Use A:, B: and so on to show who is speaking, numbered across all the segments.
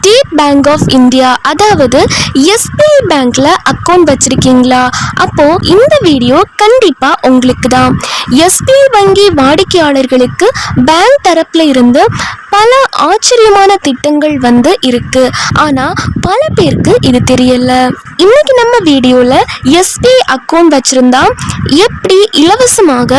A: State bank of India அதாவது SBI பேங்க்ல account வச்சிருக்கீங்களா? அப்போ இந்த வீடியோ கண்டிப்பா உங்களுக்கு தான். எஸ்பிஐ வங்கி வாடிக்கையாளர்களுக்கு பேங்க் தரப்புல இருந்து பல ஆச்சரியமான திட்டங்கள் இருக்கு. ஆனா பல பேருக்கு இது தெரியல. இன்னைக்கு நம்ம வீடியோல எஸ்பிஐ அக்கௌண்ட் வச்சிருந்தா எப்படி இலவசமாக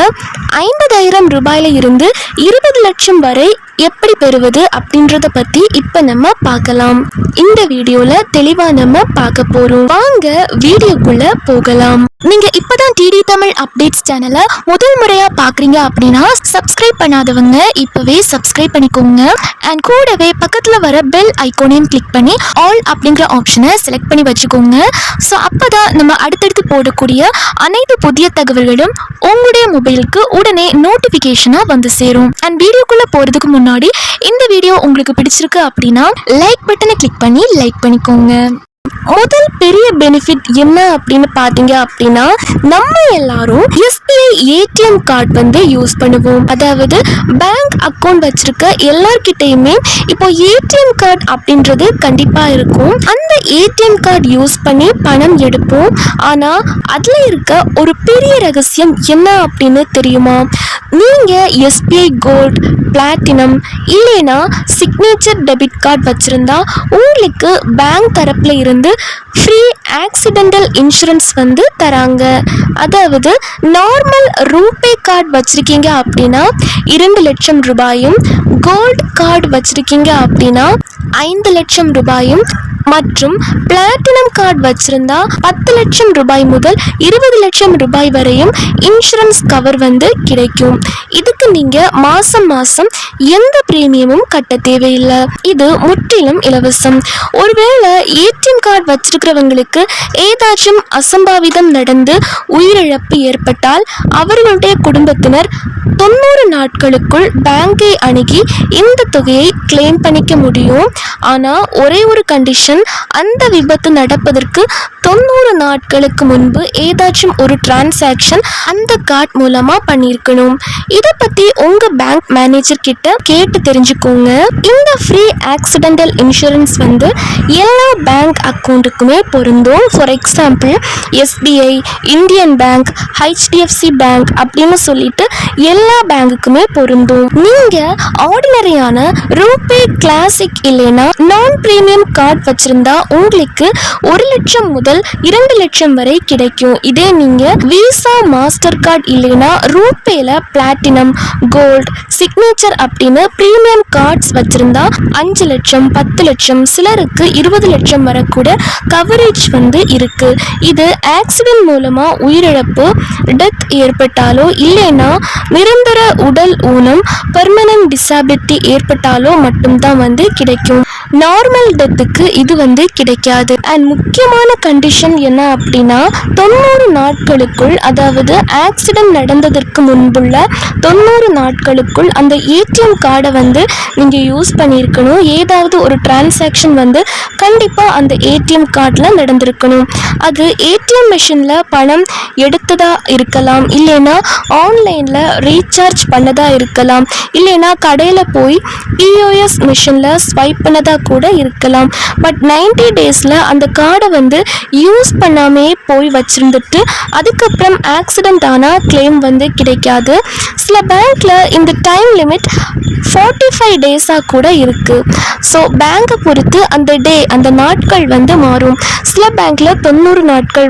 A: 50,000 ரூபாயில இருந்து 20 லட்சம் வரை எப்படி பெறுவது அப்படின்றத பத்தி இப்ப நம்ம பார்க்கலாம். இந்த வீடியோல தெளிவா நம்ம பார்க்க போறோம். வாங்க வீடியோக்குள்ள போகலாம். நீங்க இப்பதான் டிடி தமிழ் அப்டேட்ஸ் சேனலை முதல் முறையா பாக்குறீங்க அப்படின்னா சப்ஸ்கிரைப் பண்ணாதவங்க இப்பவே சப்ஸ்கிரைப் பண்ணிக்கோங்க. அண்ட் கூடவே பக்கத்துல வர பெல் ஐகானையும் கிளிக் பண்ணி ஆல் அப்படிங்கிற ஆப்ஷனை செலக்ட் பண்ணி வச்சுக்கோங்க. ஸோ அப்பதான் நம்ம அடுத்தடுத்து போடக்கூடிய அனைத்து புதிய தகவல்களும் உங்களுடைய மொபைலுக்கு உடனே நோட்டிபிகேஷனா சேரும். அண்ட் வீடியோக்குள்ள போறதுக்கு முன்னாடி இந்த வீடியோ உங்களுக்கு பிடிச்சிருக்கு அப்படின்னா லைக் பட்டனை கிளிக் பண்ணி லைக் பண்ணிக்கோங்க. முதல் பெரிய பெனிஃபிட் என்ன அப்படின்னு பாத்தீங்க அப்படின்னா நம்ம எல்லாரும் எஸ்பிஐ ஏடிஎம் கார்டு யூஸ் பண்ணுவோம். அதாவது பேங்க் அக்கௌண்ட் வச்சிருக்க எல்லார்கிட்டயுமே இப்போ ஏடிஎம் கார்டு அப்படின்றது கண்டிப்பா இருக்கும். அந்த ஏடிஎம் கார்டு யூஸ் பண்ணி பணம் எடுப்போம். ஆனா அதுல இருக்க ஒரு பெரிய ரகசியம் என்ன அப்படின்னு தெரியுமா? நீங்க எஸ்பிஐ கோல்ட், பிளாட்டினம் இல்லைனா சிக்னேச்சர் டெபிட் கார்டு வச்சிருந்தா உங்களுக்கு பேங்க் தரப்புல இருந்து ஃப்ரீ ஆக்சிடென்டல் இன்சூரன்ஸ் தராங்க. அதாவது நார்மல் ரூபே கார்டு வச்சிருக்கீங்க அப்படின்னா 2 லட்சம் ரூபாயும், கோல்ட் கார்டு வச்சிருக்கீங்க அப்படின்னா 5 லட்சம் ரூபாயும் மற்றும் பிளாட்டினம் கார்டு வச்சிருந்தா 10 லட்சம் ரூபாய் முதல் 20 லட்சம் ரூபாய் வரையும் இன்சூரன்ஸ் கவர் கிடைக்கும். இதுக்கு நீங்க மாசம் எந்த பிரீமியமும் கட்ட தேவையில்லை. இது முற்றிலும் இலவசம். ஒருவேளை ஏடிஎம் கார்டு வச்சிருக்கிறவங்களுக்கு ஏதாச்சும் அசம்பாவிதம் நடந்து உயிரிழப்பு ஏற்பட்டால் அவர்களுடைய குடும்பத்தினர் 90 நாட்களுக்குள் பேங்கை அணுகி இந்த தொகையை கிளைம் பண்ணிக்க முடியும். ஆனா ஒரே ஒரு கண்டிஷன், அந்த விபத்து நடப்பதற்கு 90 நாட்களுக்கு முன்பு ஏதாச்சும் ஒரு டிரான்சாக்ஷன் அந்த கார்டு மூலமா பண்ணியிருக்கணும். இதை பத்தி உங்க பேங்க் மேனேஜர் கிட்ட கேட்டு தெரிஞ்சுக்கோங்க. இந்த ஃப்ரீ ஆக்சிடென்டல் இன்சூரன்ஸ் எல்லா பேங்க் அக்கௌண்ட்டுக்குமே பொருந்தும். For example SBI, Indian bank, HDFC bank அப்படின்னு சொல்லிட்டு எல்லா பேங்குக்குமே பொருந்தும். நீங்க ஆர்டினரியான ரூபே கிளாசிக் இல்லைன்னா நான் பிரீமியம் கார்டு வச்சிருந்தா உங்களுக்கு 1 லட்சம் முதல் 2 லட்சம் வரை கிடைக்கும். இதே நீங்க விசா, மாஸ்டர் கார்டு இல்லைன்னா ரூபேல பிளாட்டினம், கோல்ட், சிக்னேச்சர் அப்படின்னு பிரீமியம் கார்ட்ஸ் வச்சிருந்தா 5 லட்சம், 10 லட்சம், சிலருக்கு 20 லட்சம் வரை கூட கவரேஜ் இருக்கு. இது ஆக்சிடென்ட் மூலமா உயிரிழப்பு, டெத் ஏற்பட்டாலோ இல்லைன்னா நிரந்தர உடல் ஊனம், பெர்மனன்ட் டிசபிலிட்டி ஏற்பட்டாலோ மட்டும்தான் கிடைக்கும். நார்மல் டெத்துக்கு இது கிடைக்காது. அண்ட் முக்கியமான கண்டிஷன் என்ன அப்படின்னா 90 நாட்களுக்குள், அதாவது ஆக்சிடென்ட் நடந்ததற்கு முன்புள்ள 90 நாட்களுக்குள் அந்த ஏடிஎம் கார்டை நீங்க யூஸ் பண்ணியிருக்கணும். ஏதாவது ஒரு டிரான்சாக்ஷன் கண்டிப்பா அந்த ஏடிஎம் கார்டில் நடந்திருக்கணும். அது ஏடிஎம் மிஷின்ல பணம் எடுத்ததா இருக்கலாம், இல்லைன்னா ஆன்லைன்ல ரீசார்ஜ் பண்ணதா இருக்கலாம், இல்லைன்னா கடையில போய் பிஓஎஸ் மிஷின்ல ஸ்வைப் பண்ணதா கூட இருக்கலாம். பட் 90 டேஸ்ல அந்த கார்டை யூஸ் பண்ணாமே போய் வச்சிருந்துட்டு அதுக்கப்புறம் ஆக்சிடென்ட் ஆனா கிளைம் கிடைக்காது. சில பேங்க்ல இந்த டைம் லிமிட் 45 டேஸா கூட இருக்கு. ஸோ பேங்கை பொறுத்து அந்த டே, அந்த நாட்கள் மாறும். சில பேங்க்ல 90 நாட்கள்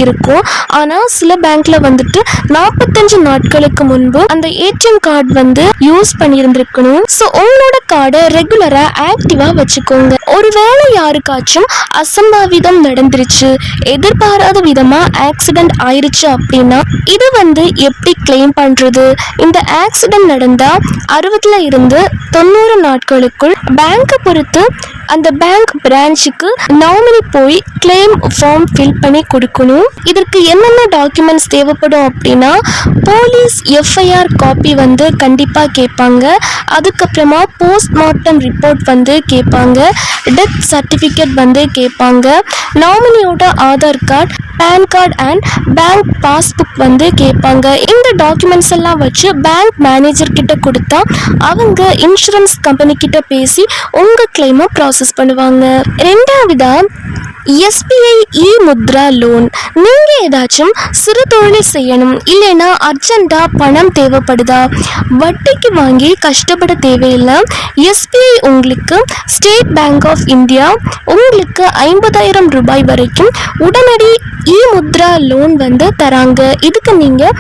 A: இருக்கும். ஆனா சில பேங்க்ல 45 நாட்களுக்கு முன்பு அந்த ஏடிஎம் கார்டு யூஸ் பண்ணியிருந்திருக்கணும். ஸோ உங்களோட கார்டை ரெகுலரா ஆக்டிவா வச்சுக்கோங்க. ஒருவேளை யாருக்காச்சும் அசம்பாவிதம் நடந்துருச்சு, எதிர்பாராத விதமா ஆக்சிடென்ட் ஆயிருச்சு அப்படின்னா இது எப்படி கிளைம் பண்றது? இந்த ஆக்சிடென்ட் நடந்தா 60ல இருந்து 90 நாட்களுக்குள் பேங்கை பொறுத்து அந்த பேங்க் பிரான்ச்சுக்கு நாமினி போய் கிளைம் ஃபார்ம் ஃபில் பண்ணி கொடுக்கணும். இதற்கு என்னென்ன டாக்குமெண்ட்ஸ் தேவைப்படும் அப்படின்னா போலீஸ் எஃப்ஐஆர் காப்பி கண்டிப்பா கேட்பாங்க. அதுக்கப்புறமா போஸ்ட்மார்ட்டம் ரிப்போர்ட் கேட்பாங்க. கேட்பாங்க, டெத் சர்டிஃபிகேட் வந்து கேட்பாங்க, நாமினியோட Aadhaar card, PAN card and bank passbook வந்து கேட்பாங்க. இந்த டாக்குமெண்ட்ஸ் எல்லாம் வச்சு பேங்க் மேனேஜர் கிட்ட கொடுத்தா அவங்க இன்சூரன்ஸ் கம்பெனி கிட்ட பேசி உங்க கிளைமை ப்ராசஸ் பண்ணுவாங்க. ரெண்டாவதா எஸ்பிஐ இ முத்ரா லோன். நீங்கள் ஏதாச்சும் சிறு தொழில் செய்யணும், இல்லைன்னா அர்ஜென்ட்டாக பணம் தேவைப்படுதா, வட்டிக்கு வாங்கி கஷ்டப்பட தேவையில்லை. எஸ்பிஐ உங்களுக்கு ஸ்டேட் பேங்க் ஆஃப் இந்தியா உங்களுக்கு 50,000 ரூபாய் வரைக்கும் உடனடி இ முத்ரா லோன் வந்து தராங்க. இதுக்கு நீங்கள்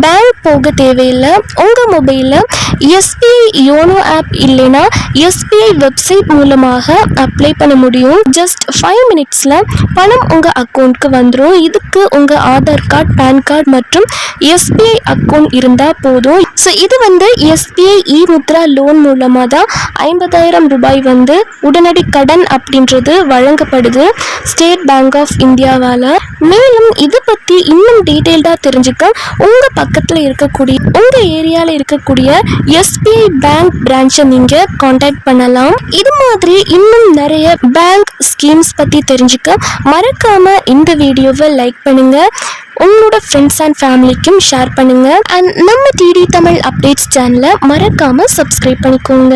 A: பேங்க் போக தேவையில்லை. உங்கள் மொபைலில் எஸ்பிஐ யோனோ ஆப் இல்லைன்னா எஸ்பிஐ வெப்சைட் மூலமாக அப்ளை பண்ண முடியும். ஜஸ்ட் 5 மினிட்ஸில் பணம் உங்கள் அக்கௌண்ட்க்கு வந்துடும். இதுக்கு உங்கள் ஆதார் கார்டு, பேன் கார்டு மற்றும் எஸ்பிஐ அக்கௌண்ட் இருந்தால் போதும். ஸோ இது வந்து எஸ்பிஐ இ முத்ரா லோன் மூலமாக தான் 50,000 ரூபாய் வந்து உடனடி கடன் அப்படின்றது வழங்கப்படுது ஸ்டேட் பேங்க் ஆஃப் இந்தியாவால். மேலும் இதை பற்றி இன்னும் டீட்டெயில்டாக தெரிஞ்சுக்க உங்கள் பக்கத்தில் இருக்கக்கூடிய உங்கள் ஏரியாவில் இருக்கக்கூடிய எஸ்பிஐ பேங்க் பிரான்ச்சை நீங்கள் காண்டாக்ட் பண்ணலாம். இது மாதிரி இன்னும் நிறைய பேங்க் ஸ்கீம்ஸ் பற்றி தெரிஞ்சுக்க மறக்காமல் இந்த வீடியோவை லைக் பண்ணுங்கள், உங்களோட ஃப்ரெண்ட்ஸ் அண்ட் ஃபேமிலிக்கும் ஷேர் பண்ணுங்கள். அண்ட் நம்ம டிடி தமிழ் அப்டேட்ஸ் சேனலை மறக்காமல் சப்ஸ்கிரைப் பண்ணிக்கோங்க.